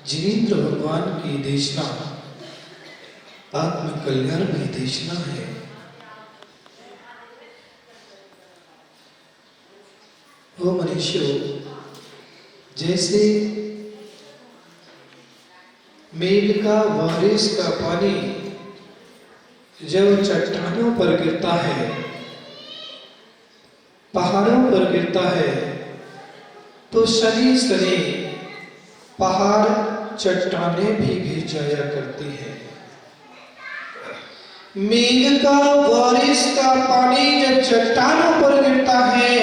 जिनेंद्र भगवान की देशना आत्म कल्याण की देशना है। वो मनुष्य जैसे मेघ का बारिश का पानी जब चट्टानों पर गिरता है, पहाड़ों पर गिरता है, तो शनि शनि पहाड़ चट्टानें भी गिर जाया करती है। मेघ का बारिश का पानी जब चट्टानों पर गिरता है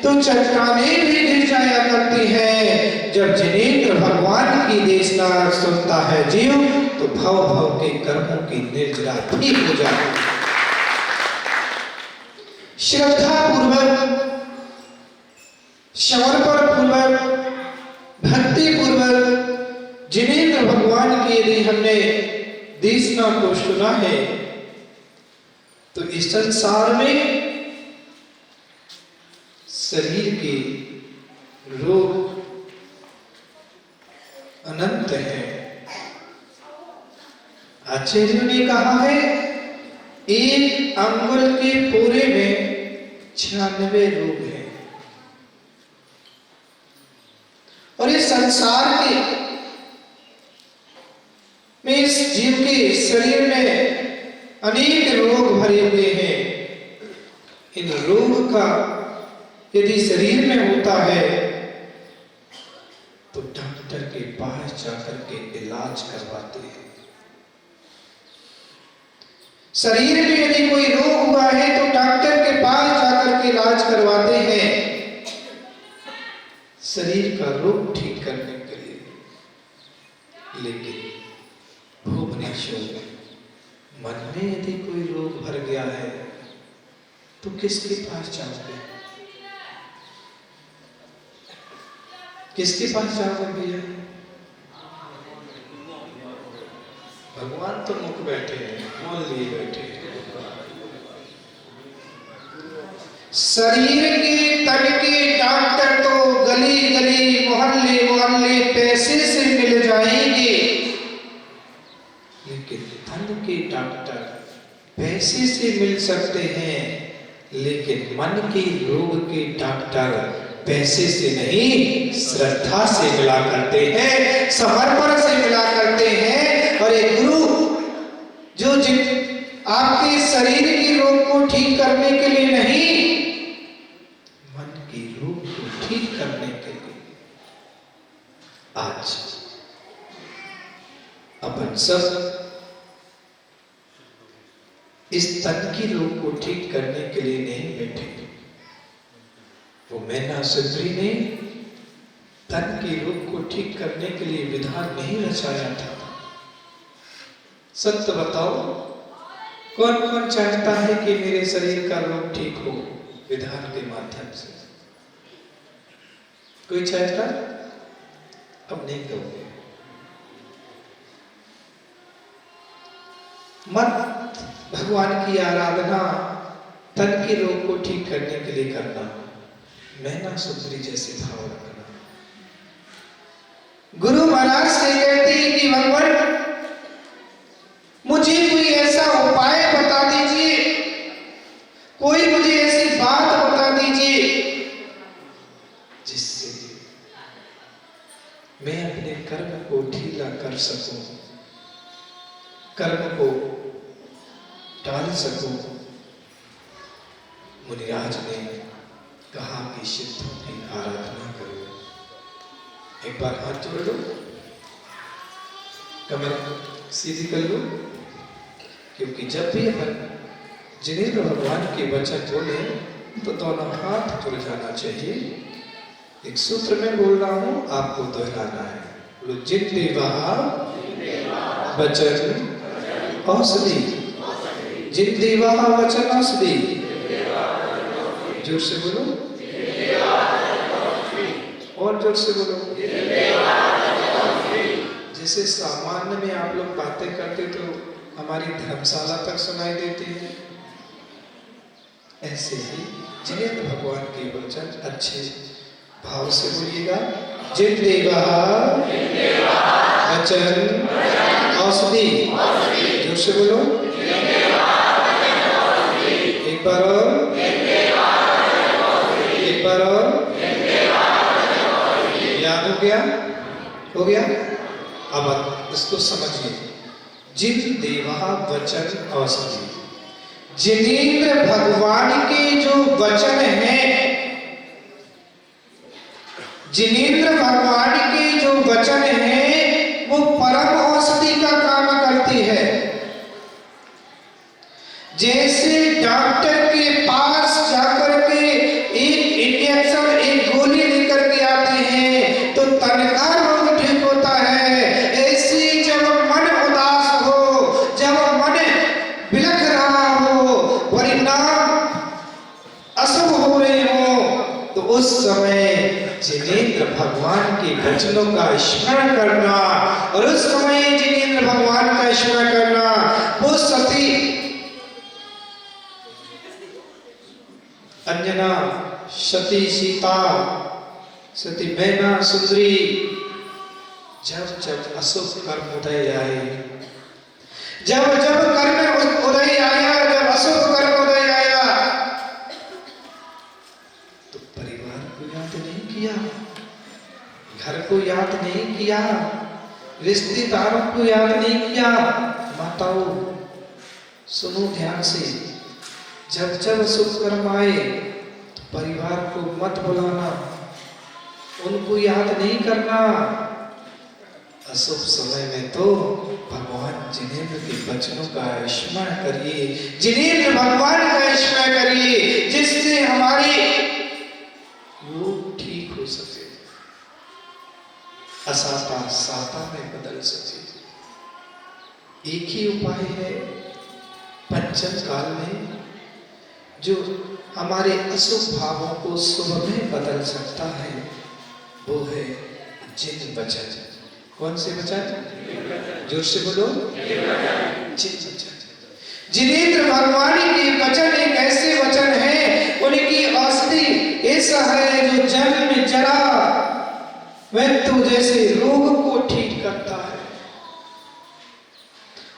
तो चट्टानें भी गिर जाया करती है। जब जिनेंद्र भगवान की देशना सुनता है जीव तो भव भव के कर्मों की निर्जरा ठीक हो जाती है। श्रद्धा पूर्वक, समर्पण पूर्वक, भक्ति पूर्वक जिनेंद्र भगवान की यदि हमने देशना को सुना है तो इस संसार में शरीर के रोग अनंत है। आचार्यों ने कहा है एक अंगुल के पूरे में 96 रोग है। और इस संसार के में इस जीव के शरीर में अनेक रोग भरे हुए हैं। इन रोग का यदि शरीर में होता है तो डॉक्टर के पास जाकर के इलाज करवाते हैं। शरीर में यदि कोई रोग हुआ है तो डॉक्टर के पास जाकर के इलाज करवाते हैं शरीर का रोग ठीक करने के लिए। लेकिन भुवनेश्वर मन में यदि कोई रोग भर गया है तो किसके पास जाओगे? किसके पास जाओगे भैया? भगवान तो मुख बैठे हैं, मोल लिए बैठे हैं। शरीर के तन के डॉक्टर तो गली गली मोहल्ले मोहल्ले पैसे से मिल जाएंगे, लेकिन तन के डॉक्टर पैसे से मिल सकते हैं, लेकिन मन के रोग के डॉक्टर पैसे से नहीं श्रद्धा से मिला करते हैं, समर्पण से मिला करते हैं। और एक गुरु जो आपके शरीर के रोग को ठीक करने के लिए नहीं, मन के रोग को ठीक करने के लिए आज अपन सब इस तन की रोग को ठीक करने के लिए नहीं बैठे। वो मैना सुंदरी ने तन के रोग को ठीक करने के लिए विधान नहीं रचाया था। सत्य बताओ, कौन कौन चाहता है कि मेरे शरीर का रोग ठीक हो विधान के माध्यम से? कोई चाहता? अब नहीं कहोगे। मत भगवान की आराधना तन के रोग को ठीक करने के लिए करना, मैना सुंदरी जैसे भाव रखना। गुरु महाराज से कहते हैं कि भगवान मुझे कोई ऐसा उपाय बता दीजिए, कोई मुझे ऐसी बात बता दीजिए जिससे मैं अपने कर्म को ढीला कर सकूं, कर्म को टाल सकूं। मुनिराज ने कहा कि सिद्धों की आराधना करो। एक बार हाथ जोड़ लो, कमर सीधी कर लो, क्योंकि जब भी अपन जिनेंद्र भगवान के वचन बोले तो दोनों हाथ जुड़ जाना चाहिए। एक सूत्र में बोल रहा हूं, आपको दोहराना है। बोलो, जितने वचन औषधि, जितने वचन औषधि। जोर से बोलो, और जोर से बोलो। जैसे सामान्य में आप लोग बातें करते तो हमारी धर्मशाला तक सुनाई देती है, ऐसे ही जिनेंद्र भगवान के वचन अच्छे भाव से बोलिएगा। जिन देवा वचन औषधि, जोर से बोलो। एक बार और, एक बार और। याद हो गया? हो गया? अब इसको समझिए। जिन देवा वचन औषधि, जिनेंद्र भगवान के जो वचन हैं, जिनेंद्र भगवान के जो वचन हैं वो परम औषधि का काम करती है। जैसे डॉक्टर के पास जाकर के एक इंजेक्शन, एक गोली लेकर के आते हैं तो तनका रोग ठीक होता है, ऐसे जब मन उदास हो, जब मन बिलख रहा हो, परिणाम अशुभ हो रहे हो, तो उस समय जिनेंद्र भगवान के वचनों का स्मरण करना, और उस समय जिनेंद्र भगवान का स्मरण करना, वो सती अंजना, सती सीता, सती मैना सुंदरी, जब जब अशुभ कर्म उदय आए, जब जब कर्म उदय आया, जब अशुभ कर्म उदय आया, तो परिवार को याद नहीं किया, घर को याद नहीं किया, रिश्तेदारों को याद नहीं किया। माताओं सुनो ध्यान से, जब जब शुभ कर्म आए तो परिवार को मत बुलाना, उनको याद नहीं करना। अशुभ समय में तो भगवान जिनेंद्र के वचनों का स्मरण करिए, जिनेंद्र भगवान का स्मरण करिए, जिससे हमारी रोग ठीक हो सके, असाता साता में बदल सके। एक ही उपाय है पंचम काल में जो हमारे अशुभ भावों को शुभ में बदल सकता है, वो है जिन वचन। कौन से वचन? जोर से बोलो। जिन वचन, जिनेंद्र भगवान के वचन एक ऐसे वचन है, उनकी औषधि ऐसा है जो जन्म जरा मृत्यु जैसे रोग को ठीक करता है।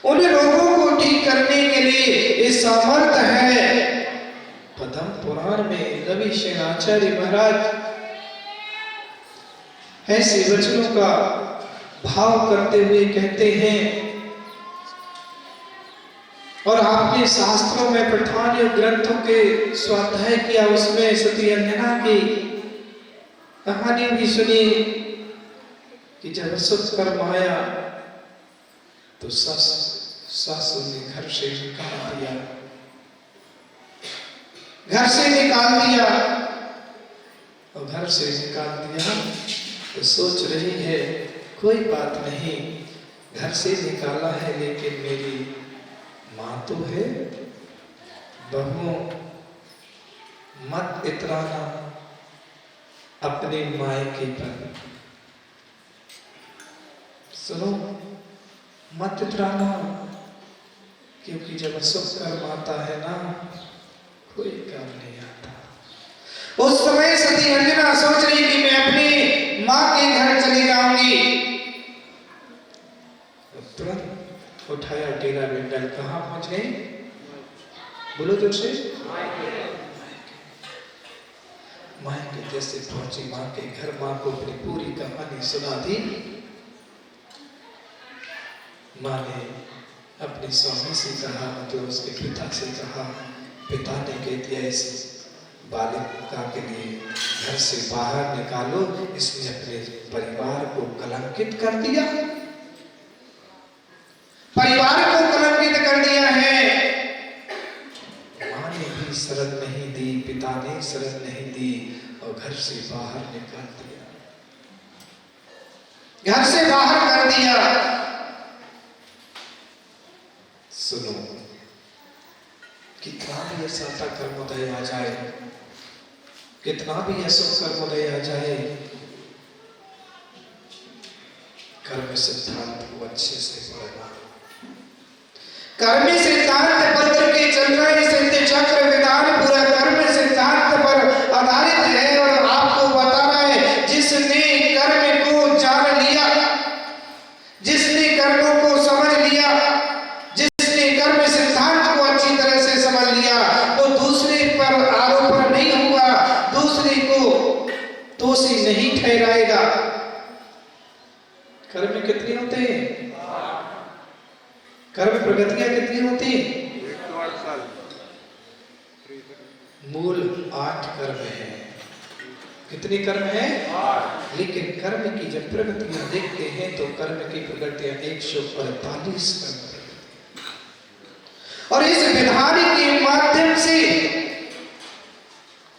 उन रोगों को ठीक करने के लिए इस सामर्थ्य है। पद्म पुराण में रवि सेनाचार्य महाराज ऐसे वचनों का भाव करते हुए कहते हैं, और आपने शास्त्रों में पठान ग्रंथों के स्वाध्याय किया, उसमें सती अंजना की कहानी भी सुनी कि जब अशुभ कर्म आया तो सासू ने घर से निकाल दिया, घर से निकाल दिया, और घर से निकाल दिया तो सोच रही है कोई बात नहीं, घर से निकाला है लेकिन मेरी माँ तो है। बहुओं मत इतराना अपने मायके पर, सुनो मत इतराना, क्योंकि जब अशुभ कर्म आता है ना, कोई काम नहीं आता। उस समय सती अंजना सोच रही कि मैं अपनी माँ के घर चली जाऊंगी। तुरंत उठाया डेरा बिंडल, कहाँ पहुंच गई? बोलो जोर से। माँ के जैसे पहुंची माँ के घर, माँ को अपनी पूरी कहानी सुना दी। माँ ने अपने स्वामी से कहा, मतलब उसके पिता से कहा, पिता ने कह दिया इस बालिका के लिए घर से बाहर निकालो, इसने अपने परिवार को कलंकित कर दिया, परिवार को कलंकित कर दिया है। माँ ने भी शरण नहीं दी, पिता ने शरण नहीं दी, और घर से बाहर निकाल दिया, घर से बाहर कर दिया। सुनो, कितना भी असाता कर्मोदय आ जाए, कितना भी अशुभ कर्मोदय आ जाए, कर्म सिद्धांत को अच्छे से पढ़ना, कर्म सिद्धांत पढ़ करके चलना। सिद्ध चक्र विधान पूरा कर्म सिद्धांत पर आधारित है, और आपको बता रहा है कर्म कितने होते हैं? कर्म प्रगतियां कितनी होती हैं? मूल 8 कर्म है। कितने कर्म है? लेकिन कर्म की जब प्रगतियां देखते हैं तो कर्म की प्रगतियां 148 कर्म, और इस विधान के माध्यम से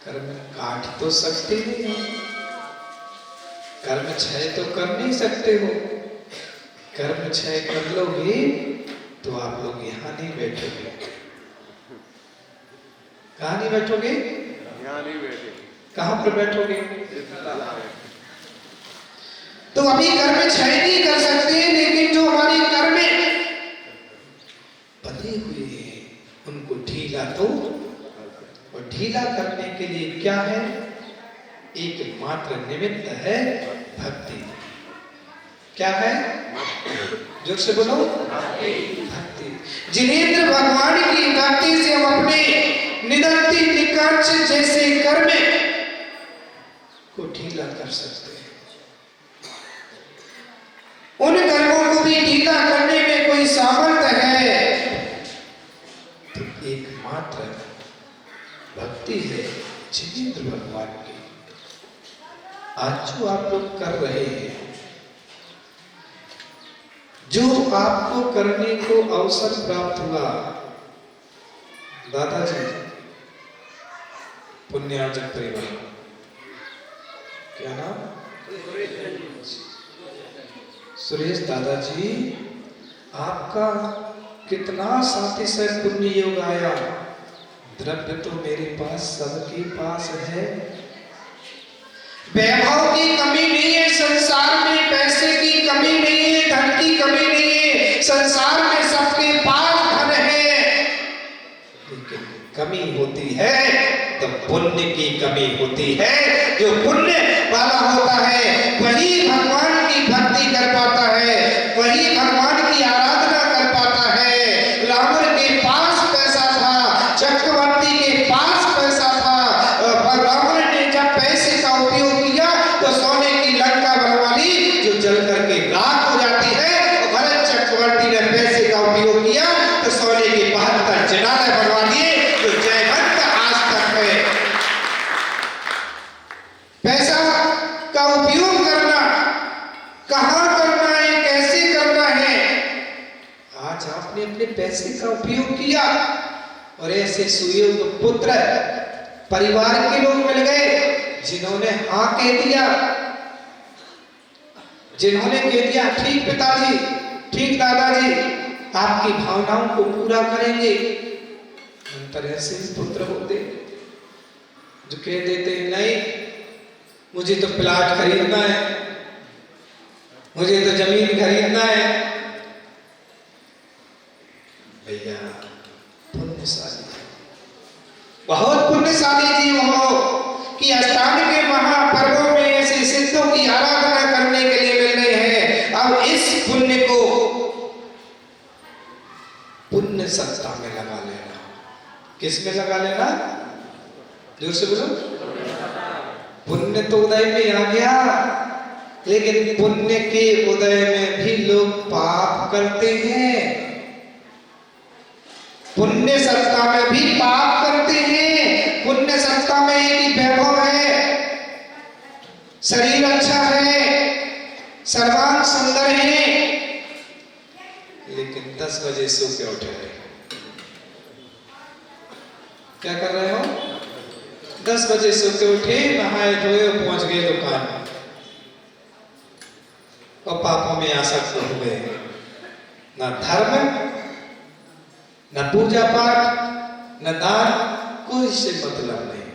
कर्म काट तो सकते नहीं, कर्म क्षय तो कर नहीं सकते हो। कर्म क्षय कर लोगे तो आप लोग यहां नहीं बैठोगे। कहां नहीं बैठोगे? यहां नहीं बैठोगे। कहां पर बैठोगे? तो अभी कर्म क्षय नहीं कर सकते, लेकिन जो हमारी कर्म बंधे हुए हैं उनको ढीला तो, और ढीला करने के लिए क्या है? एकमात्र निमित्त है भक्ति। क्या है? जोर से बोलो, भक्ति। जिनेंद्र भगवान की भक्ति से हम अपने निदत्ति निकांच जैसे कर्म को ढीला कर सकते हैं। उन कर्मों को भी ढीला करने में कोई सामर्थ्य है तो एकमात्र भक्ति है जिनेंद्र भगवान की। आज जो आप लोग कर रहे हैं, जो आपको करने को अवसर प्राप्त हुआ, दादाजी पुण्यार्जन परिवार, क्या नाम? सुरेश दादाजी, आपका कितना साथी से पुण्य योग आया। द्रव्य तो मेरे पास सबके पास है, वैभव की कमी नहीं है संसार में, पैसे की कमी नहीं है, धन की कमी नहीं है, संसार में सबके पास धन है, लेकिन कमी होती है तो पुण्य की कमी होती है। जो पुण्य वाला होता है वही भगवान की भक्ति कर पाता है, वही भगवान की आराधना कर पाता है। रावण के पास पैसा था, चक्रवर्ती के पास पैसा था, रावण ने जब पैसे का उपयोग किया तो सोने की लंका बनवा ली जो जल करके राख हो जाती है, और भरत चक्रवर्ती ने पैसे का उपयोग किया तो सोने के 72 जनाले बनवा दिए जो जयवंत आज तक है। पैसा का उपयोग करना, कहां करना है, कैसे करना है, आज आपने अपने पैसे का उपयोग किया और ऐसे सुयोग्य पुत्र परिवार के लोग मिल गए जिन्होंने हाँ कह दिया, जिन्होंने कह दिया ठीक पिताजी, ठीक दादाजी, आपकी भावनाओं को पूरा करेंगे। अंतर ऐसे पुत्र होते जो कह देते नहीं, मुझे तो प्लाट खरीदना है, मुझे तो जमीन खरीदना है। भैया पुण्यशाली, बहुत पुण्यशाली जीव हो कि अष्टांग के महापर्वों में ऐसे सिद्धों की आराधना करने के लिए मिल रहे हैं। अब इस पुण्य को पुण्य सत्ता में लगा लेना। किस में लगा लेना? जोर से बोलो। पुण्य तो उदय में आ गया, लेकिन पुण्य के उदय में भी लोग पाप करते हैं। पुण्य सत्ता में भी पाप करते हैं। पुण्य सत्ता में एक ही वैभव है, शरीर अच्छा है, सर्वांग सुंदर है, लेकिन 10 बजे सो के उठे रहे। क्या कर रहे हो? 10 बजे सो के उठे, नहाए धोए और पहुंच गए दुकान और पापों में आसक्त हो गए। ना धर्म, न पूजा पाठ, न दान, कोई से मतलब नहीं।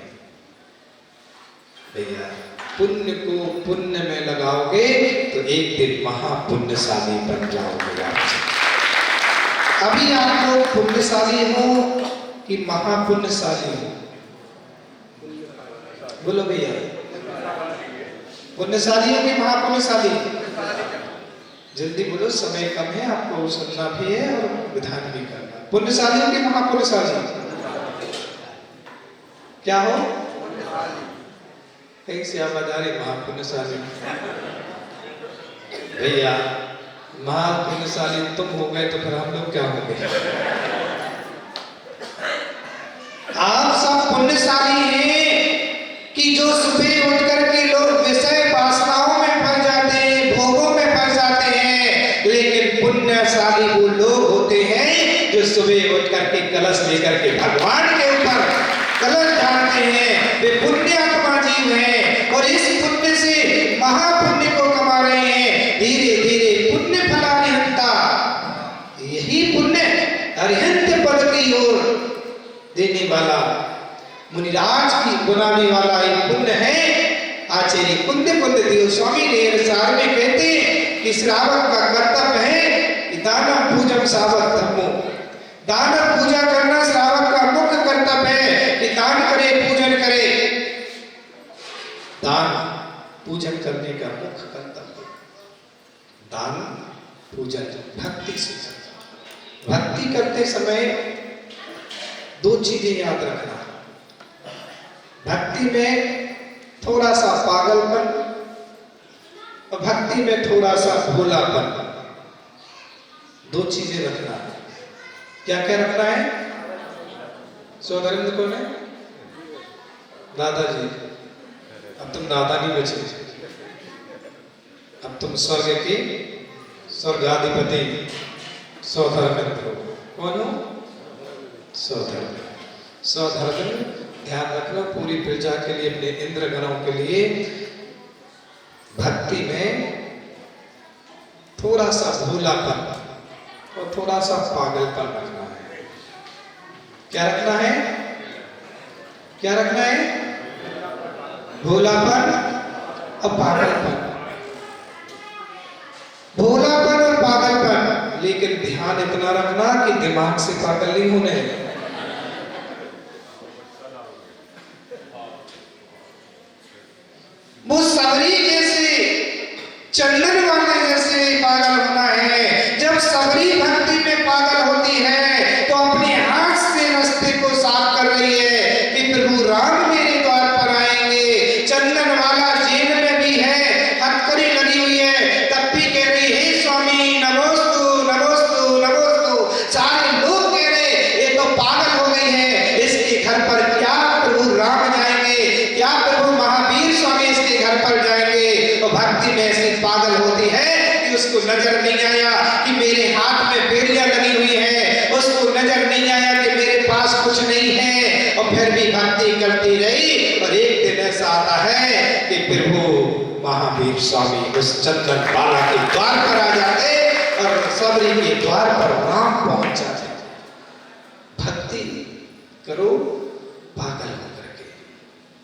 भैया पुण्य को पुण्य में लगाओगे तो एक दिन महापुण्यशाली बन जाओगे। अभी आप लोग पुण्यशाली हो कि महापुण्यशाली हो? बोलो भैया, पुण्यशाली हो कि महापुण्यशाली? जल्दी बोलो, समय कम है, आपको सुनना भी है और विधान भी करना। पुण्यशाली हो कि महापुण्यशाली? क्या हो? कहीं से आवाज आ रही, महापुण्यशाली। भैया महापुण्यशाली तुम हो गए तो फिर हम लोग क्या हो गए? आप सब पुण्यशाली हैं कि जो सुबह उठ करके लोग विषय वासनाओं में फंस जाते हैं, भोगों में फंस जाते हैं, लेकिन पुण्यशाली वो लोग होते हैं जो सुबह उठ करके कलश लेकर के भगवान के ऊपर कलश ढालते हैं। वे पुण्यात्मा जीव हैं और इस पुण्य से महापुण्य को कमा रहे हैं। धीरे धीरे पुण्य फलारिहंता, यही पुण्य अरिहंत पद की ओर देने वाला, मुनिराज की बनाने वाला एक पुण्य है। आचार्य कुंद देव स्वामी ने सार में कहते हैं कि श्रावक का कर्तव्य है कि दानव पूजन सावक धर्मो, दान पूजा करना श्रावक का मुख्य कर्तव्य है कि दान करे, पूजन करे। दान पूजन करने का मुख्य कर्तव्य, दान पूजन भक्ति से। भक्ति करते समय दो चीजें याद रखना, भक्ति में थोड़ा सा पागलपन और भक्ति में थोड़ा सा भोलापन, दो चीजें रखना। क्या क्या रखना है? सौधर्म कौन है? दादाजी। अब तुम दादा नहीं बचे, अब तुम स्वर्ग के स्वर्गाधिपति सौधर्म हो। कौन हो? सौधर्म। सौधर्म ध्यान रखना पूरी प्रजा के लिए, अपने इंद्र गणों के लिए भक्ति में थोड़ा सा भोलापन और थोड़ा सा पागलपन रखना है। क्या रखना है? क्या रखना है? भोलापन और पागलपन। भोलापन और पागलपन, लेकिन ध्यान इतना रखना कि दिमाग से पागल नहीं होने। वो सबरी जैसे, चंदन वाले जैसे पागल होना है। जब सबरी भक्ति में पागल होती है तो अपने हाथ से रास्ते को साफ कर रही है कि प्रभु राम मेरे द्वार पर आएंगे। चंदन वाला जेल में भी है, हथकड़ी लगी हुई है, तब भी कह रही है स्वामी नमोस्तु नमोस्तु नमोस्तु। सारे लोग कह रहे ये तो पागल हो गई है, इसके घर पर क्या प्रभु राम जाएंगे, क्या प्रभु महावीर स्वामी इसके घर पर जाएंगे। तो भक्ति में ऐसी पागल होती है कि उसको नजर नहीं आया कि मेरे हाथ में बेड़ियां लगी हुई है, उसको नजर नहीं आया कि मेरे पास कुछ नहीं है, और फिर भी भक्ति करती रही। और एक दिन ऐसा आता है कि प्रभु महावीर स्वामी उस चंदन बाला के द्वार पर आ जाते और सबरी के द्वार पर राम पहुंच जाते। भक्ति करो पागल होकर के।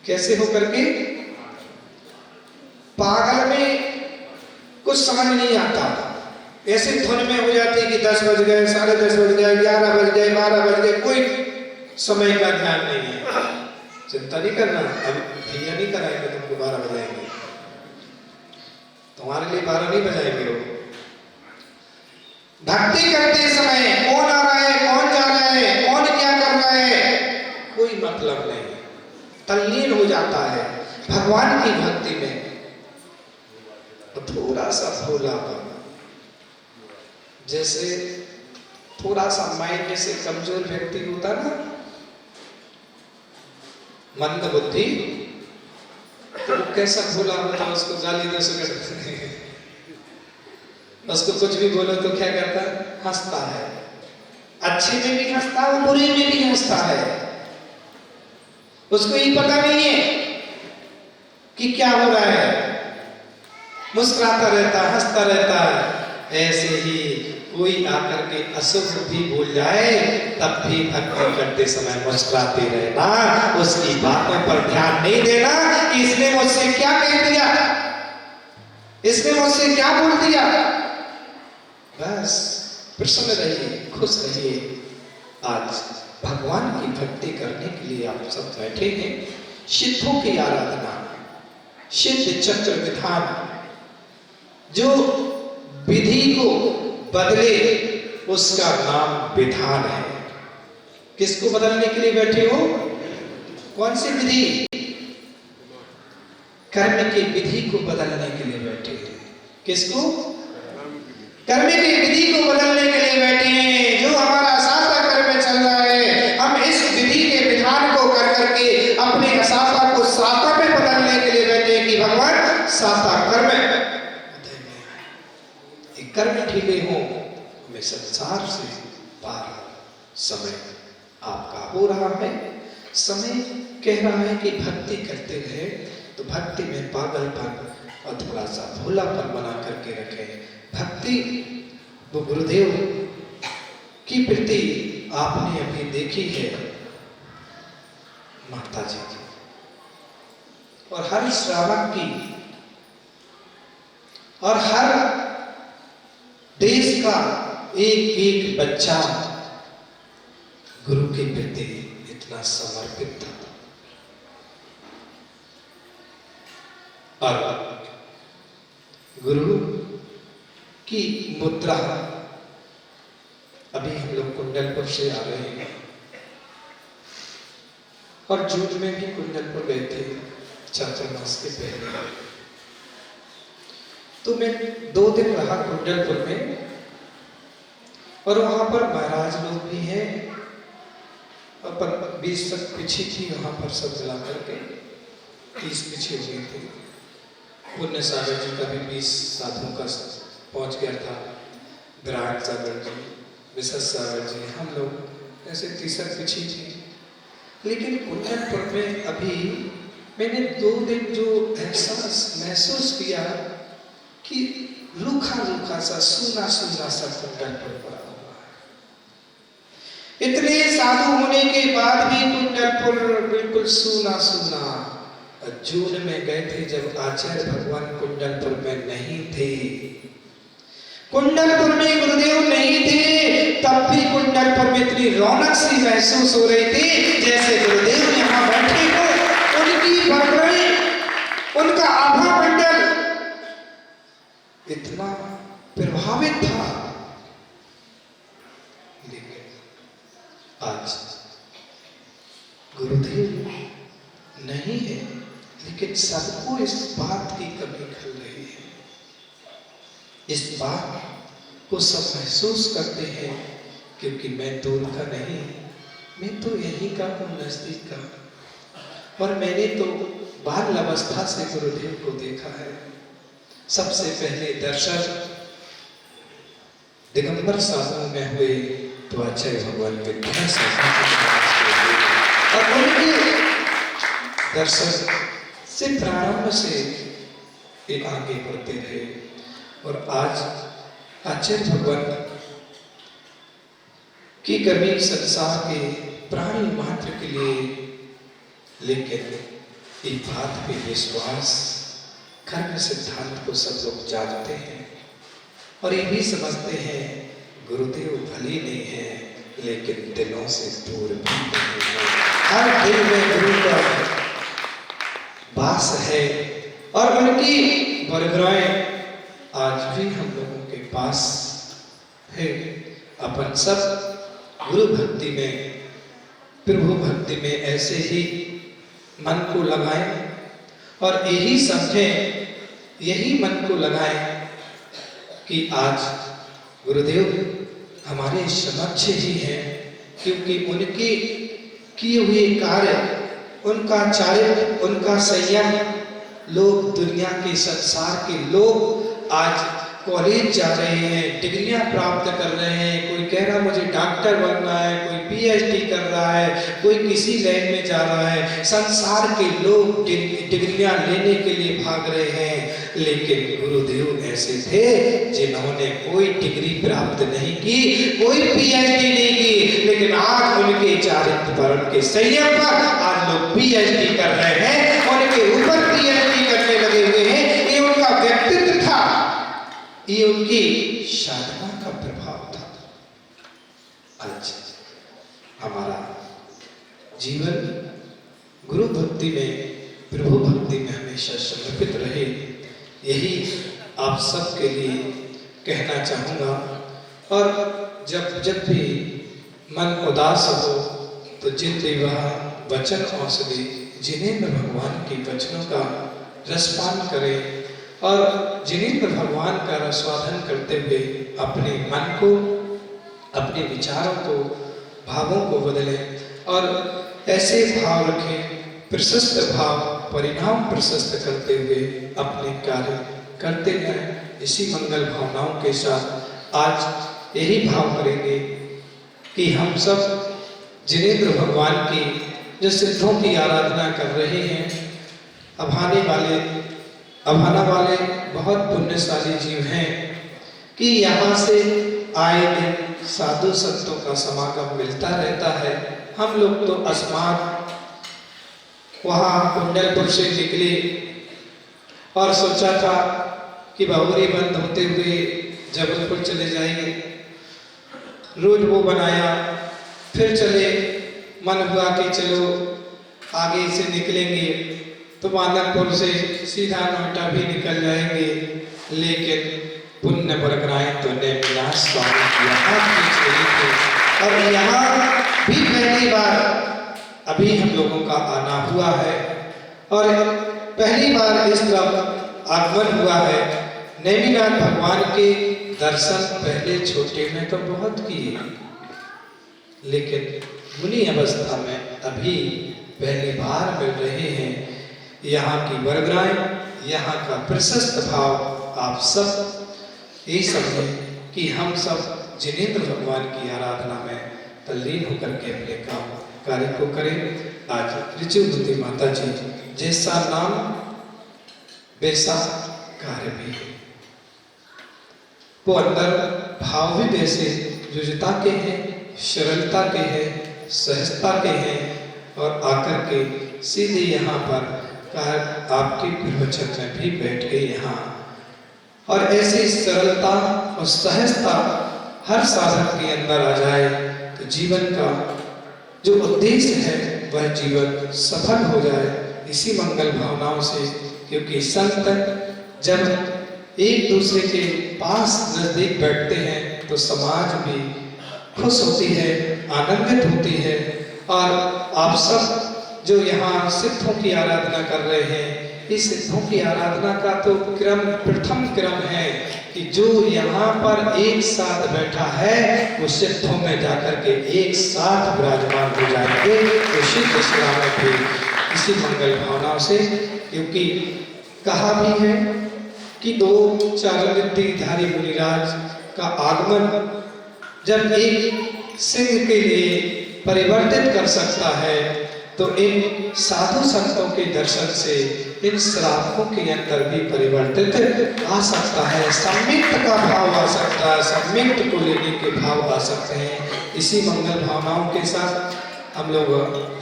कैसे होकर के? पागल में कुछ समझ नहीं आता, ऐसे धुन में हो जाती है कि 10 बज गए, 10:30 बज गए, 11 बज गए, 12 बज गए, कोई समय का ध्यान नहीं है। चिंता नहीं करना, अब भैया नहीं कराएंगे तुमको 12 बजाएंगे, तुम्हारे लिए 12 नहीं बजाएंगे। वो भक्ति करते समय कौन आ रहा है, कौन जा रहा है, कौन क्या कर रहा है, कोई मतलब नहीं, तल्लीन हो जाता है भगवान की भक्ति में। तो थोड़ा सा भोलापन, जैसे थोड़ा सा माइंड से कमजोर व्यक्ति होता ना, मंद बुद्धि, तो वो कैसा भोला होता है, उसको गाली दो सकते, उसको कुछ भी बोलो तो क्या करता है? हंसता है। अच्छे में भी हंसता है, बुरे में भी हंसता है। उसको ये पता नहीं है कि क्या हो रहा है, मुस्कुराता रहता, हंसता रहता है। ऐसे ही कोई आकर के अशुभ भी बोल जाए तब भी भक्ति करते समय मुस्कुराते रहना, उसकी बातों पर ध्यान नहीं देना कि इसने मुझसे क्या कह दिया, इसने मुझसे क्या बोल दिया। बस प्रसन्न रहिए, खुश रहिए। आज भगवान की भक्ति करने के लिए आप सब बैठे हैं। सिद्धों की आराधना, सिद्ध चक्र विधान, जो विधि को बदले उसका नाम विधान है। किसको बदलने के लिए बैठे हो? कौन सी विधि? कर्म की विधि को बदलने के लिए बैठे हैं। किसको? कर्म की विधि को बदलने के लिए बैठे हैं। जो हमारा असाता कर्म चल रहा है, हम इस विधि के विधान को कर करके अपने असाता को साता में बदलने के लिए बैठे हैं कि भगवान साता कर्म कर्म ढीले हो, हमें संसार से पार समय आपका हो रहा है। समय कह रहा है कि भक्ति करते रहे, तो भक्ति में पागलपन और थोड़ा सा भोलापन बना करके रखे। भक्ति वो गुरुदेव की प्रति आपने अभी देखी है माता जी की, और हर श्रावक की और हर देश का एक एक बच्चा गुरु के प्रति इतना समर्पित था। और गुरु की मुद्रा, अभी हम लोग कुंडलपुर से आ रहे हैं और जून में भी कुंडलपुर गए थे 4 मास के पहले। तो मैं 2 दिन रहा कुंडलपुर में, और वहां पर महाराज लोग भी हैं और 20 तक पीछे थी वहां पर, सब मिला करके 30 पीछे हुए थे। पुण्य सागर जी का भी 20 साधुओं का पहुंच गया था, विराट सागर जी, विशद सागर जी, हम लोग ऐसे 30 पीछे थे। लेकिन कुंडलपुर में अभी मैंने 2 दिन जो एहसास महसूस किया कि रूखा रूखा सा सूना सूना सा कुंडलपुर पड़ा हुआ है। इतने साधु होने के बाद भी कुंडलपुर बिल्कुल सूना सूना। जून में गए थे जब आचार्य भगवान कुंडलपुर में नहीं थे, कुंडलपुर में गुरुदेव नहीं थे, तब भी कुंडलपुर में इतनी रौनक सी महसूस हो रही थी जैसे गुरुदेव यहाँ बैठे हो। उनकी बरकरार, उनका आभा मंडल इतना प्रभावित था। लेकिन आज गुरुदेव नहीं है, लेकिन सबको इस बात की कमी खल रही है। इस बात को सब महसूस करते हैं, क्योंकि मैं दूर का नहीं, मैं तो यहीं का हूँ, नजदीक का। और मैंने तो बाल अवस्था से गुरुदेव को देखा है। सबसे पहले दर्शन दिगंबर साधु में हुए तो आचार्य भगवान और उनके दर्शन से प्रारंभ से ये आगे बढ़ते रहे। और आज आचार्य भगवान की कमी संसार के प्राणी मात्र के लिए, लेकिन एक बात पे विश्वास, कर्म सिद्धांत को सब लोग जानते हैं और ये भी समझते हैं गुरुदेव भले नहीं है, लेकिन दिलों से दूर भी नहीं है। हर दिल में गुरु का वास है और उनकी बरगराएं आज भी हम लोगों के पास है। अपन सब गुरु भक्ति में, प्रभु भक्ति में ऐसे ही मन को लगाएं और यही समझें, यही मन को लगाएं कि आज गुरुदेव हमारे समक्ष ही हैं, क्योंकि उनके किए हुए कार्य, उनका चारित्र, उनका संयम, लोग दुनिया के संसार के लोग आज कॉलेज जा रहे हैं, डिग्रियां प्राप्त कर रहे हैं। कोई कह रहा मुझे डॉक्टर बनना है, कोई पीएचडी कर रहा है, कोई किसी लाइन में जा रहा है। संसार के लोग डिग्रियां लेने के लिए भाग रहे हैं, लेकिन गुरुदेव ऐसे थे जिन्होंने कोई डिग्री प्राप्त नहीं की, कोई पीएचडी नहीं की, लेकिन आज उनके चारित्र पर, उनके संयम पर आज लोग पीएचडी कर रहे हैं, उनके ऊपर पीएचडी करने लगे हुए हैं। ये उनका व्यक्तित्व था, ये उनकी साधना का प्रभाव था। आज हमारा जीवन गुरु भक्ति में, प्रभु भक्ति में हमेशा समर्पित रहे, यही आप सबके लिए कहना चाहूँगा। और जब भी मन उदास हो तो जिन देवा वचन औषधि, जिन्हें में भगवान के वचनों का रसपान करें और जिनेंद्र भगवान का रसवाधन करते हुए अपने मन को, अपने विचारों को, भावों को बदलें और ऐसे भाव रखें, प्रशस्त भाव, परिणाम प्रशस्त करते हुए अपने कार्य करते हैं। इसी मंगल भावनाओं के साथ आज यही भाव करेंगे कि हम सब जिनेंद्र भगवान की जो सिद्धों की आराधना कर रहे हैं, अभाना वाले बहुत पुण्यशाली जीव हैं कि यहाँ से आए दिन साधु संतों का समागम मिलता रहता है। हम लोग तो अस्मात वहाँ कुंडलपुर से निकले और सोचा था कि बावरी बंद होते हुए जबलपुर चले जाएंगे, रूट वो बनाया, फिर चले, मन हुआ कि चलो आगे से निकलेंगे तो मानकपुर से सीधा नोएडा भी निकल जाएंगे, लेकिन पुण्य बरकराए तो ने विनाश स्वामी यहाँ थे और यहाँ भी पहली बार अभी हम लोगों का आना हुआ है और पहली बार इस तरफ आगमन हुआ है। नेमिनाथ भगवान के दर्शन पहले छोटे में तो बहुत किए, लेकिन मुनि अवस्था में अभी पहली बार मिल रहे हैं। यहाँ की वरदाएं, यहाँ का प्रशस्त भाव आप सब ये समझें कि हम सब जिनेंद्र भगवान की आराधना में तल्लीन होकर के अपने काम कार्य को करें। आज ऋचिवती माता जी जैसा नाम वैसा कार्य भी है, वो अंदर भाव भी वैसे जुजता के हैं, सरलता के हैं, सहजता के हैं और आकर के सीधे यहाँ पर आपके प्रवचन में भी बैठ गए यहाँ। और ऐसी सरलता और सहजता हर साधक के अंदर आ जाए तो जीवन का जो उद्देश्य है वह जीवन सफल हो जाए इसी मंगल भावनाओं से। क्योंकि संत जब एक दूसरे के पास नजदीक बैठते हैं तो समाज भी खुश होती है, आनंदित होती है। और आप सब जो यहाँ सिद्धों की आराधना कर रहे हैं, इस सिद्धों की आराधना का तो क्रम प्रथम क्रम है कि जो यहाँ पर एक साथ बैठा है वो सिद्धों में जाकर के एक साथ विराजमान हो जाएंगे। तो सिद्ध सलामत भी इसी मंगल भावनाओं से, क्योंकि कहा भी है कि दो चारुविद्याधारी मुनिराज का आगमन जब एक सिंह के लिए परिवर्तित कर सकता है तो इन साधु संतों के दर्शन से इन श्रावकों के अंदर भी परिवर्तित आ सकता है, सम्मिलित का भाव आ सकता है, सम्मिलित को लेने के भाव आ सकते हैं। इसी मंगल भावनाओं के साथ हम लोग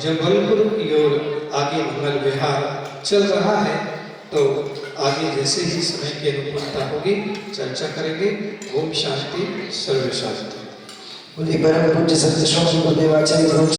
जबलपुर की ओर आगे मंगल विहार चल रहा है, तो आगे जैसे ही समय की अनुकूलता होगी चर्चा करेंगे। ओम शांति, सर्व शांति। परम पूज्य सत्य स्वामी गुरुदेव आचार्य